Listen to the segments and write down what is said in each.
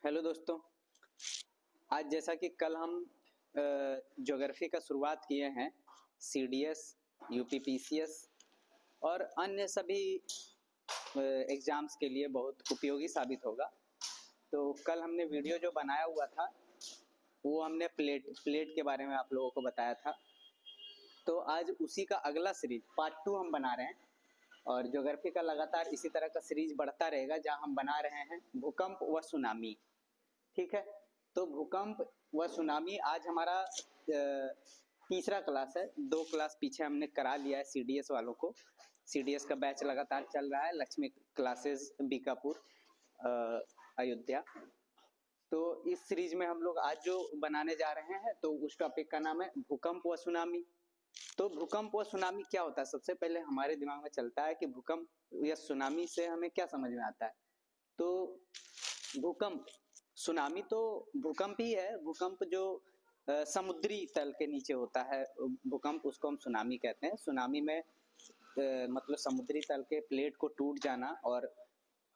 Hello दोस्तों। आज जैसा कि कल हम ज्योग्राफी का शुरुआत किए हैं, सीडीएस, यूपीपीसीएस और अन्य सभी एग्ज़ाम्स के लिए बहुत उपयोगी साबित होगा। तो कल हमने वीडियो जो बनाया हुआ था वो हमने प्लेट के बारे में आप लोगों को बताया था। तो आज उसी का अगला सीरीज पार्ट 2 हम बना रहे हैं और ज्योग्राफी का लगातार इसी तरह का सीरीज बढ़ता रहेगा, जहां हम बना रहे हैं भूकंप व सुनामी। ठीक है, तो भूकंप व सुनामी आज हमारा तीसरा क्लास है। 2 क्लास पीछे हमने करा लिया है सीडीएस वालों को। सीडीएस का बैच लगातार चल रहा है, लक्ष्मी क्लासेस बीकापुर अयोध्या। तो इस सीरीज में हम लोग आज जो बनाने जा रहे हैं तो उस टॉपिक का नाम है भूकंप व सुनामी। तो भूकंप व सुनामी क्या होता है, सबसे पहले हमारे दिमाग में चलता है कि भूकंप या सुनामी से हमें क्या समझ में आता है। तो भूकंप, सुनामी तो भूकंप ही है। भूकंप जो समुद्री तल के नीचे होता है भूकंप, उसको हम सुनामी कहते हैं। सुनामी में मतलब समुद्री तल के प्लेट को टूट जाना और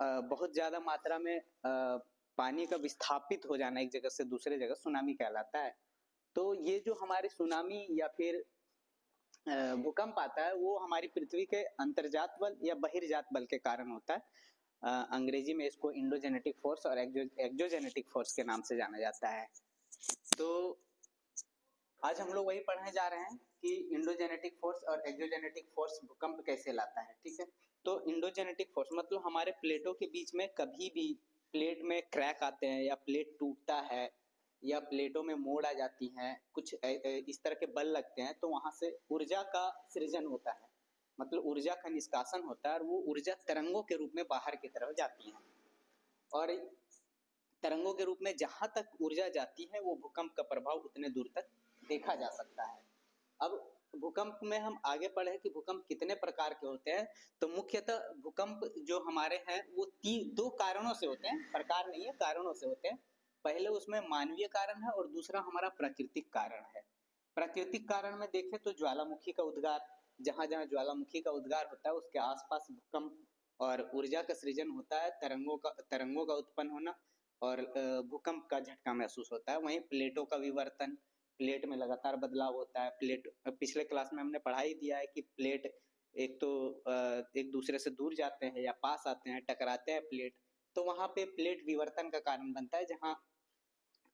बहुत ज़्यादा मात्रा में पानी का विस्थापित हो जाना एक जगह से दूसरे जगह सुनामी कहलाता है। तो ये जो हमारी सुनामी या फिर भूकंप आता है वो हमारी पृथ्वी के अंतर्जात बल या बहिर्जात बल के कारण होता है। अंग्रेजी में इसको इंडोजेनेटिक फोर्स और एक्सोजेनेटिक फोर्स के नाम से जाना जाता है। तो आज हम लोग वही पढ़ने जा रहे हैं कि इंडोजेनेटिक फोर्स और एक्सोजेनेटिक फोर्स भूकंप कैसे लाता है। ठीक है, तो इंडोजेनेटिक फोर्स मतलब हमारे प्लेटों के बीच में कभी भी प्लेट में क्रैक आते हैं या प्लेट टूटता है या प्लेटों में मोड़ आ जाती हैं, कुछ इस तरह के बल लगते हैं, तो वहां से ऊर्जा का सृजन होता है, मतलब ऊर्जा का निष्कासन होता है और वो ऊर्जा तरंगों के रूप में बाहर की तरफ जाती है। और तरंगों के रूप में जहां तक ऊर्जा जाती है वो भूकंप का प्रभाव उतने दूर तक देखा जा सकता है। अब भूकंप में हम आगे पढ़े कि भूकंप कितने प्रकार के होते हैं। तो मुख्यतः भूकंप जो हमारे हैं वो 2 कारणों से होते हैं, प्रकार नहीं है, कारणों से होते हैं। पहले उसमें मानवीय कारण है और दूसरा हमारा प्राकृतिक कारण है। प्राकृतिक कारण में देखें तो ज्वालामुखी का उद्गार, जहां जहां ज्वालामुखी का उद्गार होता है उसके आसपास भूकंप और ऊर्जा का सृजन होता है, तरंगों का उत्पन्न होना और भूकंप का झटका महसूस होता है। वहीं प्लेटों का विवर्तन, प्लेट में लगातार बदलाव होता है। प्लेट, पिछले क्लास में हमने पढ़ा ही दिया है कि प्लेट एक तो एक दूसरे से दूर जाते हैं या पास आते हैं, टकराते हैं प्लेट, तो वहां पे प्लेट विवर्तन का कारण बनता है, जहां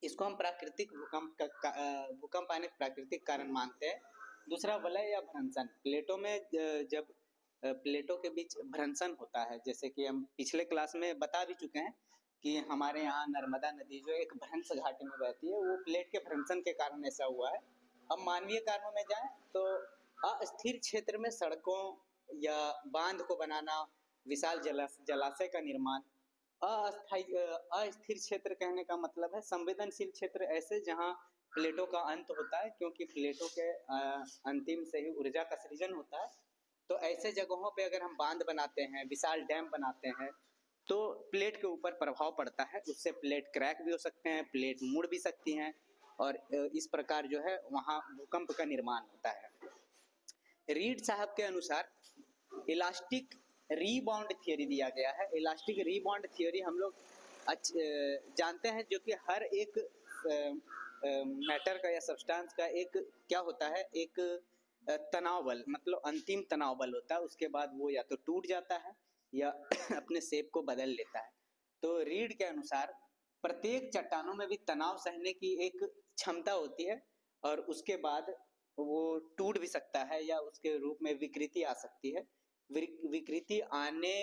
इसको हम प्राकृतिक भूकंप आने प्राकृतिक कारण मानते हैं। दूसरा वलय या भ्रंशन, प्लेटों में जब प्लेटों के बीच भ्रंशन होता है, जैसे कि हम पिछले क्लास में बता भी चुके हैं कि हमारे यहाँ नर्मदा नदी जो एक भ्रंश घाटी में बहती है, वो प्लेट के भ्रंशन के कारण ऐसा हुआ है। अब मानवीय कारणों में जाएं तो अस्थिर क्षेत्र में सड़कों या बांध को बनाना, विशाल जलाशय का निर्माण। अस्थिर क्षेत्र कहने का मतलब है संवेदनशील क्षेत्र, ऐसे जहां प्लेटों का अंत होता है, क्योंकि प्लेटों के अंतिम से ही ऊर्जा का सृजन होता है। तो ऐसे जगहों पे अगर हम बांध बनाते हैं, विशाल डैम बनाते हैं, तो प्लेट के ऊपर प्रभाव पड़ता है, उससे प्लेट क्रैक भी हो सकते हैं, प्लेट मुड़ भी सकती हैं और इस प्रकार जो है वहाँ भूकंप का निर्माण होता है। रीड साहब के अनुसार इलास्टिक रीबाउंड थियोरी दिया गया है। इलास्टिक रीबाउंड थियोरी हम लोग जानते हैं, जो कि हर एक मैटर का या सब्सटेंस का एक क्या होता है, एक तनाव बल, मतलब अंतिम तनाव बल होता है। उसके बाद वो या तो टूट जाता है या अपने शेप को बदल लेता है। तो रीड के अनुसार प्रत्येक चट्टानों में भी तनाव सहने की एक क्षमता होती है और उसके बाद वो टूट भी सकता है या उसके रूप में विकृति आ सकती है। विकृति आने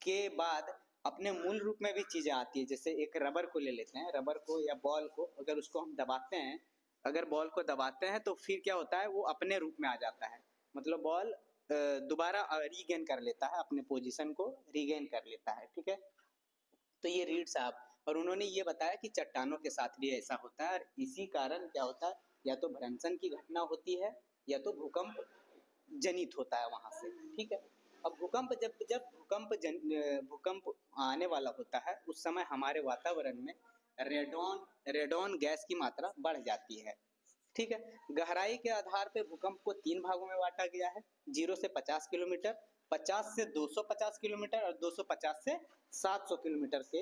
के बाद अपने मूल रूप में भी चीजें आती है। जैसे एक रबर को ले लेते हैं, रबर को या बॉल को, अगर उसको हम दबाते हैं, अगर बॉल को दबाते हैं तो फिर क्या होता है, वो अपने रूप में आ जाता है, मतलब बॉल दोबारा रीगेन कर लेता है, अपने पोजीशन को रीगेन कर लेता है। ठीक है, तो ये रीड साहब, और उन्होंने ये बताया कि चट्टानों के साथ भी ऐसा होता है और इसी कारण क्या होता है, या तो भ्रंशन की घटना होती है या तो भूकंप जनित होता है वहां से। ठीक है, अब जब भूकंप आने वाला होता है उस समय हमारे वातावरण में रेडॉन गैस की मात्रा बढ़ जाती है। ठीक है, गहराई के आधार पर भूकंप को 3 भागों में बांटा गया है, 0 से 50 किलोमीटर, 50 से 250 किलोमीटर और 250 से 700 किलोमीटर के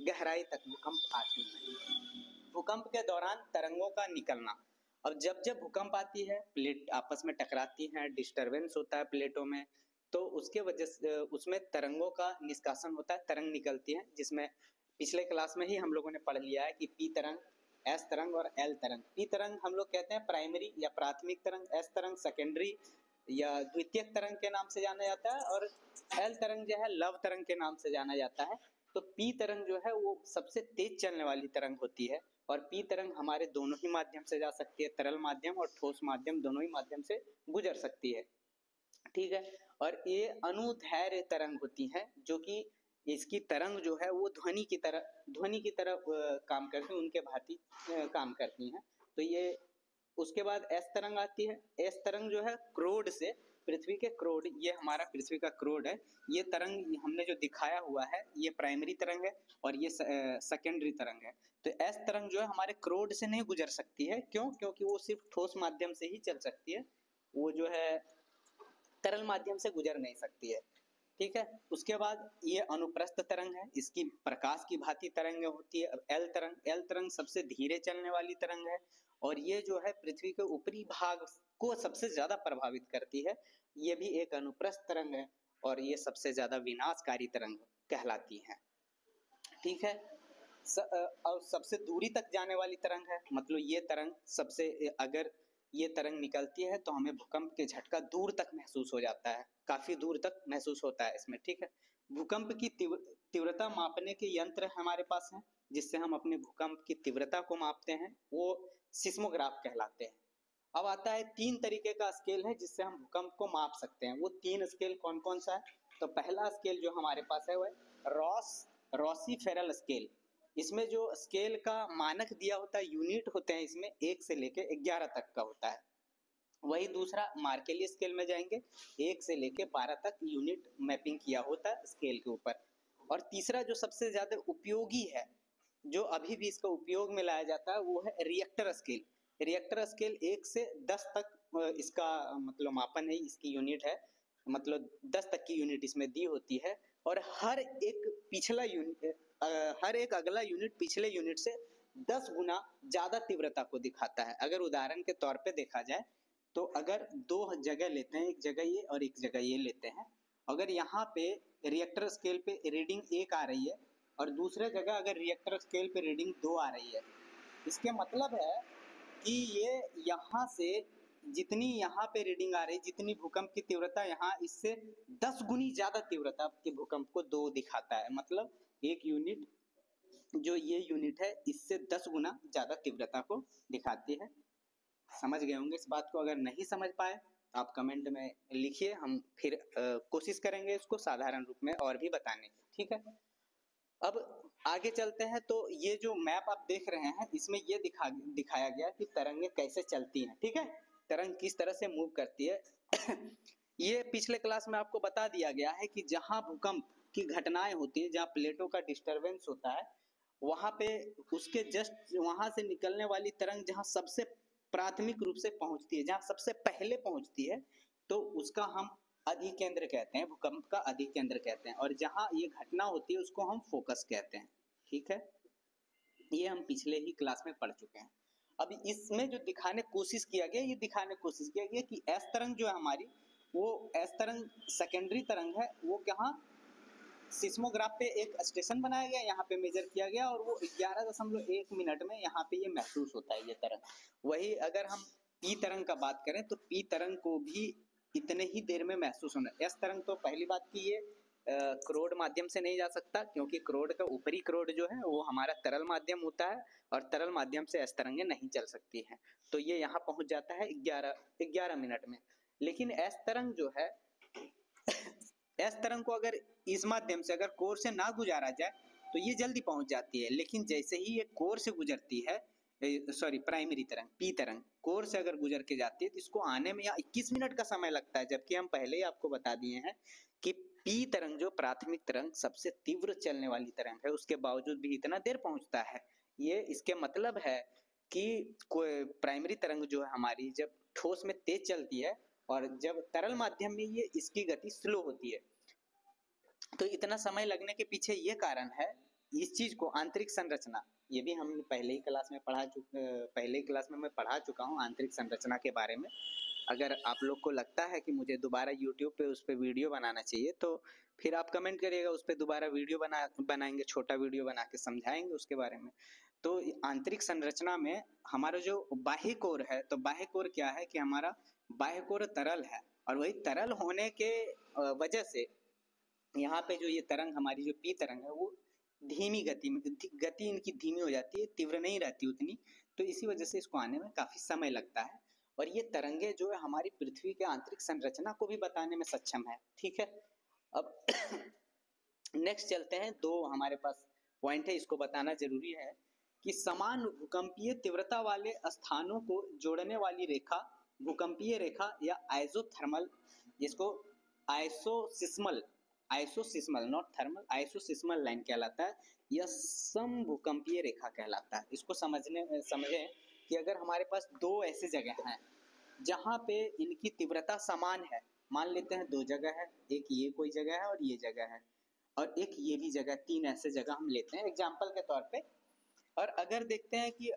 गहराई तक भूकंप आती हैं। भूकंप के दौरान तरंगों का निकलना। अब जब जब भूकंप आती है, प्लेट आपस में टकराती हैं, डिस्टरबेंस होता है प्लेटों में, तो उसके वजह से उसमें तरंगों का निष्कासन होता है, तरंग निकलती है, जिसमें पिछले क्लास में ही हम लोगों ने पढ़ लिया है कि पी तरंग, एस तरंग और एल तरंग। पी तरंग हम लोग कहते हैं प्राइमरी या प्राथमिक तरंग, एस तरंग सेकेंडरी या द्वितीयक तरंग के नाम से जाना जाता है, और एल तरंग जो है लव तरंग के नाम से जाना जाता है। तो पी तरंग जो है वो सबसे तेज चलने वाली तरंग होती है, और पी तरंग हमारे दोनों ही माध्यम से जा सकती है, तरल माध्यम और ठोस माध्यम दोनों ही माध्यम से गुजर सकती है, ठीक है। और ये अनुदैर्घ्य तरंग होती है, जो कि इसकी तरंग जो है वो ध्वनि की तरह काम करती है, उनके भांति काम करती हैं। तो ये उसके बाद एस तरंग आती है। एस तरंग जो है क्रोड से, पृथ्वी के क्रोड, ये हमारा पृथ्वी का क्रोड है, ये तरंग हमने जो दिखाया हुआ है ये प्राइमरी तरंग है और ये सेकेंडरी तरंग है। तो एस तरंग जो है हमारे क्रोड से नहीं गुजर सकती है, क्यों? क्योंकि वो सिर्फ ठोस माध्यम से ही चल सकती है, वो जो है तरल माध्यम से गुजर नहीं सकती है, ठीक है। उसके बाद ये अनुप्रस्थ तरंग है, इसकी प्रकाश की भांति तरंग होती है। एल तरंग सबसे धीरे चलने वाली तरंग है, और ये जो है पृथ्वी के ऊपरी भाग को सबसे ज्यादा प्रभावित करती है। ये भी एक अनुप्रस्थ तरंग है, और ये सबसे ज्यादा विनाशकारी तरंग कहलाती है, ठीक है। और सबसे दूरी तक जाने वाली तरंग है, मतलब ये तरंग सबसे, अगर ये तरंग निकलती है तो हमें भूकंप के झटका दूर तक महसूस हो जाता है, काफी दूर तक महसूस होता है इसमें, ठीक है। भूकंप की तीव्रता मापने के यंत्र हमारे पास हैं, जिससे हम अपने भूकंप की तीव्रता को मापते हैं, वो सिस्मोग्राफ कहलाते हैं। अब आता है 3 तरीके का स्केल है जिससे हम भूकंप को माप सकते हैं। वो 3 स्केल कौन कौन सा है? तो पहला स्केल जो हमारे पास है वह रॉसी-फेरल स्केल। इसमें जो स्केल का मानक दिया होता है, यूनिट होते हैं इसमें 1 से लेके 11 तक का होता है। वही दूसरा मार्केली स्केल में जाएंगे, 1 से लेके 12 तक यूनिट मैपिंग किया होता है स्केल के ऊपर। और तीसरा जो सबसे ज्यादा उपयोगी है, जो अभी भी इसका उपयोग में लाया जाता है, वो है रिएक्टर स्केल। रिएक्टर स्केल 1 से 10 तक इसका मतलब मापन है, इसकी यूनिट है, मतलब 10 तक की यूनिट इसमें दी होती है। और हर एक अगला यूनिट पिछले यूनिट से 10 गुना ज्यादा तीव्रता को दिखाता है। अगर उदाहरण के तौर पे देखा जाए तो अगर 2 जगह लेते हैं, एक जगह ये और एक जगह ये लेते हैं, अगर यहाँ पे रिएक्टर स्केल पे रीडिंग 1 आ रही है और दूसरे जगह अगर रिएक्टर स्केल पे रीडिंग 2 आ रही है, इसके मतलब है कि ये यहाँ से जितनी यहाँ पे रीडिंग आ रही, जितनी भूकंप की तीव्रता यहाँ, इससे 10 गुनी ज्यादा तीव्रता के भूकंप को 2 दिखाता है। मतलब एक यूनिट, जो ये यूनिट है, इससे 10 गुना ज्यादा तीव्रता को दिखाती है। समझ गए होंगे इस बात को। अगर नहीं समझ पाए आप कमेंट में लिखिए, हम फिर कोशिश करेंगे इसको साधारण रूप में और भी बताने की, ठीक है। अब आगे चलते हैं। तो ये जो मैप आप देख रहे हैं, इसमें ये दिखाया गया कि तरंगे कैसे चलती हैं, ठीक है, तरंग किस तरह से मूव करती है। ये पिछले क्लास में आपको बता दिया गया है कि जहां भूकंप की घटनाएं होती है, जहां प्लेटों का डिस्टरबेंस होता है, वहां पे उसके जस्ट वहां से निकलने वाली तरंग जहां सबसे प्राथमिक रूप से पहुंचती है, जहां सबसे पहले पहुंचती है, तो उसका हम अधिकेंद्र कहते हैं, भूकंप का अधिकेंद्र कहते हैं। और जहां ये घटना होती है उसको हम फोकस कहते हैं, ठीक है। ये हम पिछले ही क्लास में पढ़ चुके हैं। अब इसमें जो दिखाने कोशिश किया गया, ये दिखाने कोशिश किया गया कि एस तरंग जो है हमारी, वो एस तरंग सेकेंडरी तरंग है, वो कहाँ सिस्मोग्राफ पे एक स्टेशन बनाया गया, यहाँ पे मेजर किया गया, और वो 11.1 मिनट में यहाँ पे ये महसूस होता है, ये तरंग। वही अगर हम पी तरंग का बात करें तो पी तरंग को भी इतने ही देर में महसूस होना। एस तरंग तो पहली बात की ये क्रोड माध्यम से नहीं जा सकता, क्योंकि क्रोड का ऊपरी क्रोड जो है वो हमारा तरल माध्यम होता है, और तरल माध्यम से एस तरंगे नहीं चल सकती हैं। तो ये यहाँ पहुंच जाता है 11 मिनट में। लेकिन एस तरंग जो है, एस तरंग को अगर इस माध्यम से अगर कोर से ना गुजारा जाए तो ये जल्दी पहुंच जाती है। लेकिन जैसे ही ये कोर से गुजरती है, प्राइमरी तरंग पी तरंग कोर से अगर गुजर के जाती है तो इसको आने में यहाँ 21 मिनट का समय लगता है। जबकि हम पहले ही आपको बता दिए हैं कि पी तरंग जो प्राथमिक तरंग सबसे तीव्र चलने वाली तरंग है, उसके बावजूद भी इतना देर पहुंचता है। ये इसके मतलब है कि प्राइमरी तरंग जो है हमारी, जब ठोस में तेज चलती है और जब तरल माध्यम में ये इसकी गति स्लो होती है, तो इतना समय लगने के पीछे ये कारण है, इस चीज को आंतरिक संरचना, ये भी हम पहले ही क्लास में मैं पढ़ा चुका हूँ आंतरिक संरचना के बारे में। अगर आप लोग को लगता है कि मुझे दोबारा यूट्यूब पे उस पर वीडियो बनाना चाहिए तो फिर आप कमेंट करिएगा, उस पर दोबारा वीडियो बनाएंगे, छोटा वीडियो बना के समझाएंगे उसके बारे में। तो आंतरिक संरचना में हमारा जो बाह्य कोर है, तो बाह्य कोर क्या है कि हमारा बाह्य कोर तरल है, और वही तरल होने के वजह से यहाँ पे जो ये तरंग हमारी जो पी तरंग है वो धीमी गति इनकी धीमी हो जाती है, तीव्र नहीं रहती उतनी, तो इसी वजह से इसको आने में काफी समय लगता है। और ये तरंगे जो है हमारी पृथ्वी के आंतरिक संरचना को भी बताने में सक्षम है। ठीक है, अब नेक्स्ट चलते हैं। दो हमारे पास पॉइंट है, इसको बताना जरूरी है कि समान भूकंपीय तीव्रता वाले स्थानों को जोड़ने वाली रेखा भूकंपीय रेखा या आइसोथर्मल, जिसको आइसोसिस्मल नॉट थर्मल, आइसोसिस्मल लाइन कहलाता है, यह समभूकंपीय रेखा कहलाता है। इसको समझें कि अगर हमारे पास दो ऐसे जगह हैं जहाँ पे इनकी तीव्रता समान है, मान लेते हैं दो जगह है, एक ये कोई जगह है और ये जगह है, और एक ये भी जगह, तीन ऐसे जगह हम लेते हैं एग्जाम्पल के तौर पे। और अगर देखते हैं कि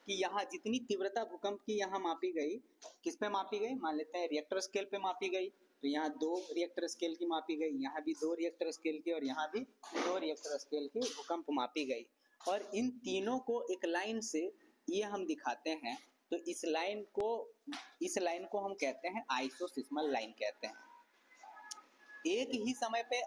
यहाँ जितनी तीव्रता भूकंप की यहाँ मापी गई, किस पे मापी गई, मान लेते हैं रिएक्टर स्केल पे मापी गई, तो यहाँ 2 रिएक्टर स्केल की मापी गई, यहाँ भी 2 रिएक्टर स्केल की, और यहाँ भी 2 रिएक्टर स्केल की भूकंप मापी गई, और इन तीनों को एक लाइन से ये हम दिखाते हैं, तो इस लाइन को हम कहते हैं आइसोसिस्मल लाइन कहते हैं। एक ही समय पे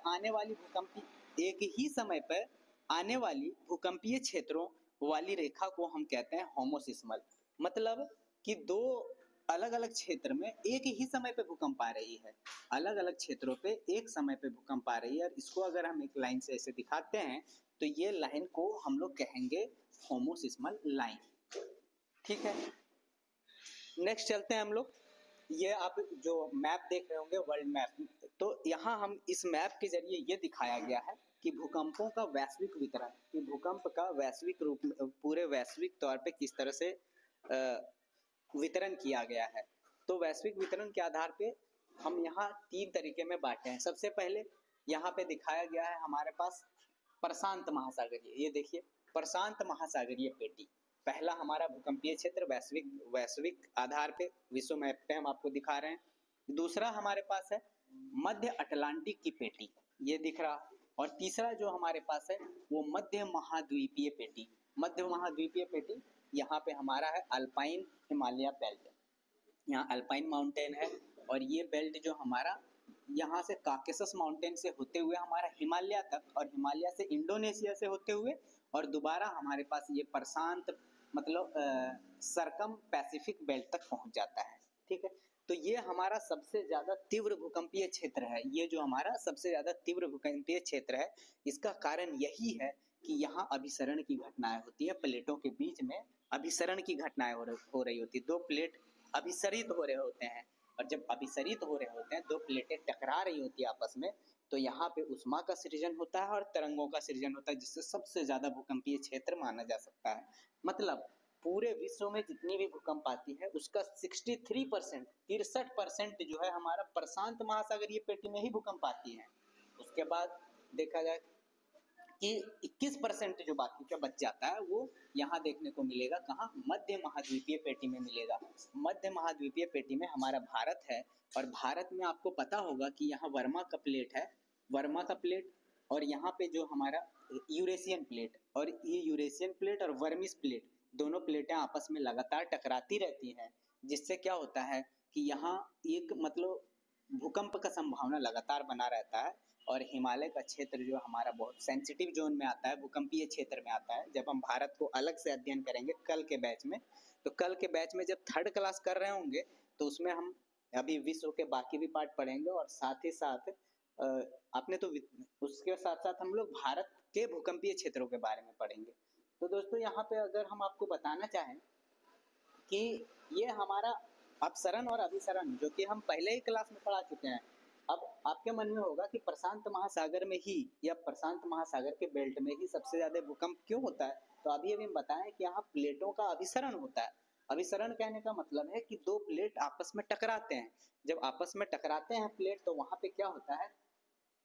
आने वाली भूकंपीय क्षेत्रों वाली रेखा को हम कहते हैं होमोसिस्मल, मतलब कि दो अलग अलग क्षेत्र में एक ही समय पे भूकंप आ रही है, अलग अलग क्षेत्रों पे एक समय पे भूकंप आ रही है, और इसको अगर हम एक लाइन से ऐसे दिखाते हैं तो ये लाइन को हम लोग कहेंगे होमोसिस्मल लाइन। ठीक है, नेक्स्ट चलते हैं हम लोग। ये आप जो मैप देख रहे होंगे वर्ल्ड मैप, तो यहाँ हम इस मैप के जरिए ये दिखाया गया है कि भूकंपों का वैश्विक वितरण, कि भूकंप का वैश्विक रूप में पूरे वैश्विक तौर पे किस तरह से वितरण किया गया है। तो वैश्विक वितरण के आधार पे हम यहाँ 3 तरीके में बांटे हैं। सबसे पहले यहाँ पे दिखाया गया है हमारे पास प्रशांत महासागरीय, ये देखिए प्रशांत महासागरीय पेटी, पहला हमारा भूकंपीय क्षेत्र वैश्विक आधार पे विश्व मैप पे हम आपको दिखा रहे हैं। दूसरा हमारे पास है मध्य अटलांटिक की पेटी, ये दिख रहा, और तीसरा जो हमारे पास है वो मध्य महाद्वीपीय पेटी। मध्य महाद्वीपीय पेटी यहाँ पे हमारा है अल्पाइन हिमालय बेल्ट, यहाँ अल्पाइन माउंटेन है, और ये बेल्ट जो हमारा यहाँ से काकेशस माउंटेन से होते हुए हमारा हिमालय तक, और हिमालय से इंडोनेशिया से होते हुए, और दोबारा हमारे पास ये प्रशांत मतलब सरकम पैसिफिक बेल्ट तक पहुंच जाता है। ठीक है, तो ये हमारा सबसे ज्यादा तीव्र भूकंपीय क्षेत्र है। ये जो हमारा सबसे ज्यादा तीव्र भूकंपीय क्षेत्र है, इसका कारण यही है कि यहाँ अभिसरण की घटनाएं होती है, प्लेटों के बीच में अभिसरण की घटनाएं हो रही होती है, 2 प्लेट अभिसरित हो रहे होते हैं, और जब अभिसरित हो रहे होते हैं 2 प्लेटें टकरा रही होती है आपस में, तो यहाँ पे उष्मा का सृजन होता है और तरंगों का सृजन होता है, जिससे सबसे ज्यादा भूकंपीय क्षेत्र माना जा सकता है। मतलब पूरे विश्व में जितनी भी भूकंप आती है उसका 63% जो है हमारा प्रशांत महासागरीय पेटी में ही भूकंप आती है। उसके बाद देखा जाए कि 21% जो बाकी का बच जाता है वो यहाँ देखने को मिलेगा, कहाँ, मध्य महाद्वीपीय पेटी में मिलेगा। मध्य महाद्वीपीय पेटी में हमारा भारत है, और भारत में आपको पता होगा कि यहाँ वर्मा का प्लेट है, वर्मा का प्लेट, और यहाँ पे जो हमारा यूरेशियन प्लेट, और ये यूरेशियन प्लेट और वर्मिस प्लेट दोनों प्लेटें आपस में लगातार टकराती रहती हैं, जिससे क्या होता है कि यहाँ एक मतलब भूकंप का संभावना लगातार बना रहता है। और हिमालय का क्षेत्र जो हमारा बहुत सेंसिटिव जोन में आता है, भूकंपीय क्षेत्र में आता है। जब हम भारत को अलग से अध्ययन करेंगे कल के बैच में, तो कल के बैच में जब 3rd क्लास कर रहे होंगे तो उसमें हम अभी विश्व के बाकी भी पार्ट पढ़ेंगे, और साथ ही साथ आपने तो उसके साथ साथ हम लोग भारत के भूकंपीय क्षेत्रों के बारे में पढ़ेंगे। तो दोस्तों यहाँ पे अगर हम आपको बताना चाहें कि ये हमारा अपसरण और अभिसरण जो कि हम पहले ही क्लास में पढ़ा चुके हैं, अब आपके मन में होगा कि प्रशांत महासागर में ही या प्रशांत महासागर के बेल्ट में ही सबसे ज्यादा भूकंप क्यों होता है। तो अभी बताएं कि यहाँ प्लेटों का अभिसरण होता है। अभिसरण कहने का मतलब है कि 2 प्लेट आपस में टकराते हैं। जब आपस में टकराते हैं प्लेट, तो वहां पे क्या होता है,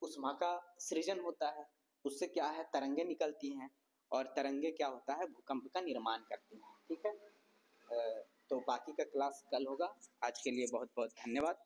उष्मा का सृजन होता है। उससे क्या है, तरंगे निकलती हैं और तरंगे क्या होता है, भूकंप का निर्माण करती हैं। ठीक है, तो बाकी का क्लास कल होगा। आज के लिए बहुत बहुत धन्यवाद।